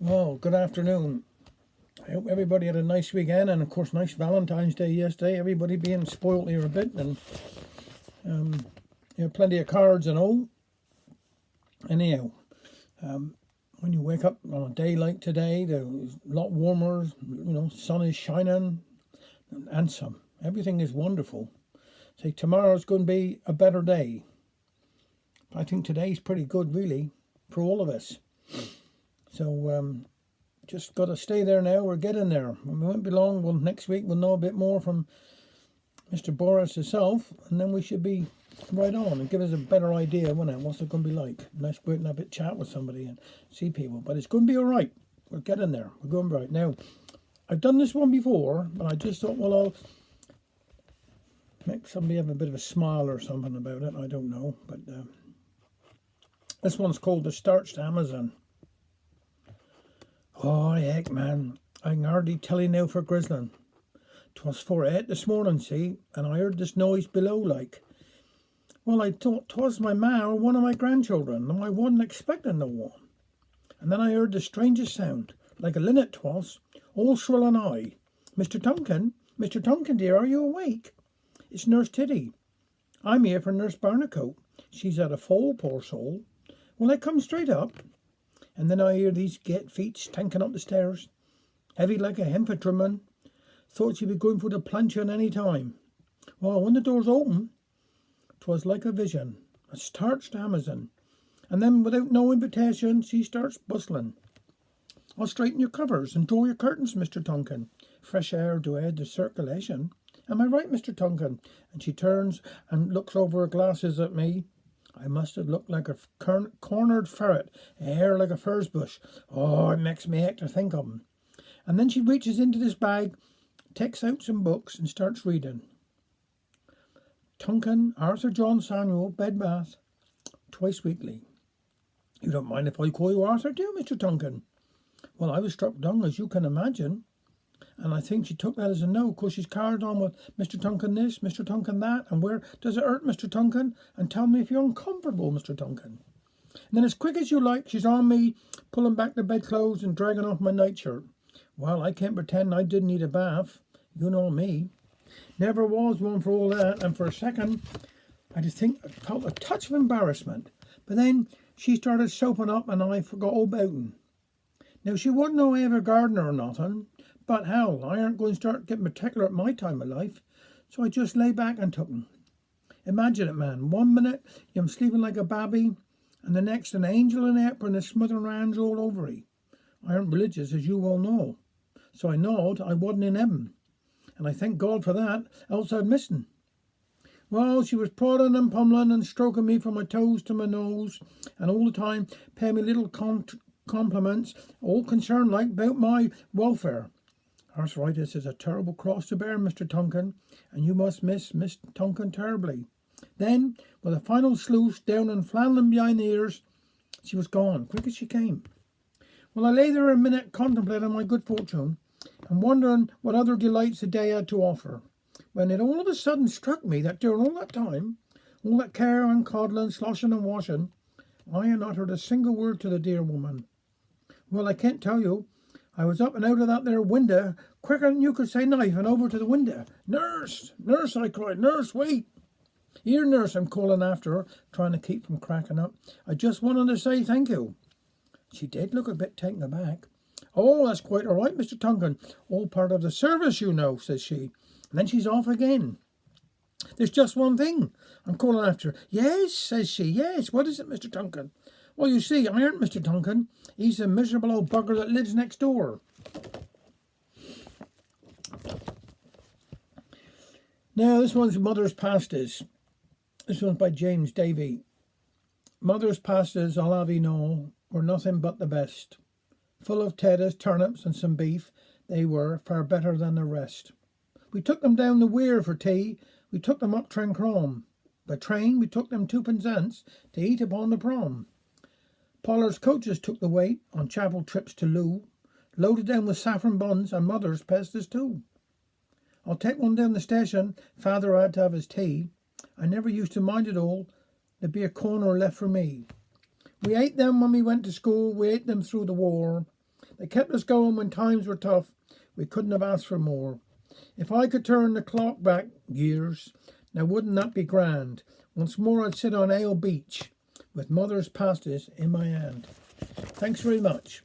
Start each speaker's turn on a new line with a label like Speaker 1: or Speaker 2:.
Speaker 1: Well, good afternoon. I hope everybody had a nice weekend and, of course, nice Valentine's Day yesterday. Everybody being spoilt here a bit and plenty of cards and all. Anyhow, when you wake up on a day like today, there's a lot warmer, sun is shining and some. Everything is wonderful. Say tomorrow's going to be a better day. I think today's pretty good, really, for all of us. So, just got to stay there now. We're getting there. We won't be long. Well, next week we'll know a bit more from Mr. Boris himself, and then we should be right on and give us a better idea, won't it? What's it going to be like? Nice to go out and have a chat with somebody and see people. But it's going to be all right. We're getting there. We're going right. Now, I've done this one before, but I just thought, well, I'll make somebody have a bit of a smile or something about it. I don't know. But this one's called The Starched Amazon. Oh, heck, man. I can hardly tell you now for grizzling. 'Twas 4:08 this morning, see, and I heard this noise below, like. Well, I thought 'twas my ma or one of my grandchildren, and I wasn't expecting no one. And then I heard the strangest sound, like a linnet 'twas, all shrill and high. Mr. Tonkin, dear, are you awake? It's Nurse Tiddy. I'm here for Nurse Barnacote. She's had a fall, poor soul. Will I come straight up? And then I hear these feet stanking up the stairs, heavy like a infantryman. Thought she'd be going for the planchon any time. Well, when the doors open, 'twas like a vision, a starched Amazon. And then, without no invitation, she starts bustling. I'll straighten your covers and draw your curtains, Mr. Tonkin. Fresh air to aid the circulation. Am I right, Mr. Tonkin? And she turns and looks over her glasses at me. I must have looked like a cornered ferret, hair like a furze bush. Oh, it makes me ache to think of 'em. And then she reaches into this bag, takes out some books and starts reading. Tonkin, Arthur John Samuel, bed bath, twice weekly. You don't mind if I call you Arthur, do you, Mr. Tonkin? Well, I was struck dumb, as you can imagine. And I think she took that as a no, because she's carried on with Mr. Tonkin this, Mr. Tonkin that, and where does it hurt, Mr. Tonkin? And tell me if you're uncomfortable, Mr. Tonkin. And then as quick as you like, she's on me, pulling back the bedclothes and dragging off my nightshirt. Well, I can't pretend I didn't need a bath. You know me. Never was one for all that, and for a second, I felt a touch of embarrassment. But then she started soaping up, and I forgot all about him. Now, she wasn't no ever gardener or nothing, but hell, I aren't going to start getting particular at my time of life, so I just lay back and took him. Imagine it, man. 1 minute, I'm sleeping like a babby, and the next, an angel in apron is smothering hands all over me. I aren't religious, as you well know, so I knowed I wasn't in heaven, and I thank God for that, else I'd miss him. Well, she was prodding and pummeling and stroking me from my toes to my nose, and all the time paying me little compliments, all concerned like about my welfare. Arthritis is a terrible cross to bear, Mr. Tonkin, and you must miss Miss Tonkin terribly. Then, with a final sluice down and flanneling behind the ears, she was gone, quick as she came. Well, I lay there a minute contemplating my good fortune and wondering what other delights the day had to offer, when it all of a sudden struck me that during all that time, all that care and coddling, sloshing and washing, I had not uttered a single word to the dear woman. Well, I can't tell you. I was up and out of that there window, quicker than you could say knife, and over to the window. Nurse! Nurse, I cried. Nurse, wait! Here, nurse, I'm calling after her, trying to keep from cracking up. I just wanted to say thank you. She did look a bit taken aback. Oh, that's quite all right, Mr. Tonkin. All part of the service, you know, says she. And then she's off again. There's just one thing. I'm calling after her. Yes, says she. Yes, what is it, Mr. Tonkin? Well, you see, I aren't Mr. Tonkin. He's the miserable old bugger that lives next door. Now, this one's Mother's Pastas. This one's by James Davy. Mother's pastas, I'll have you know, were nothing but the best. Full of taters, turnips and some beef, they were far better than the rest. We took them down the weir for tea. We took them up Trencrom. By train, we took them twopence to eat upon the prom. Pollard's coaches took the weight on chapel trips to Loo, loaded down with saffron buns and Mother's pastas too. I'll take one down the station. Father had to have his tea. I never used to mind it all. There'd be a corner left for me. We ate them when we went to school. We ate them through the war. They kept us going when times were tough. We couldn't have asked for more. If I could turn the clock back years, now wouldn't that be grand? Once more I'd sit on Ale Beach with mother's pasties in my hand. Thanks very much.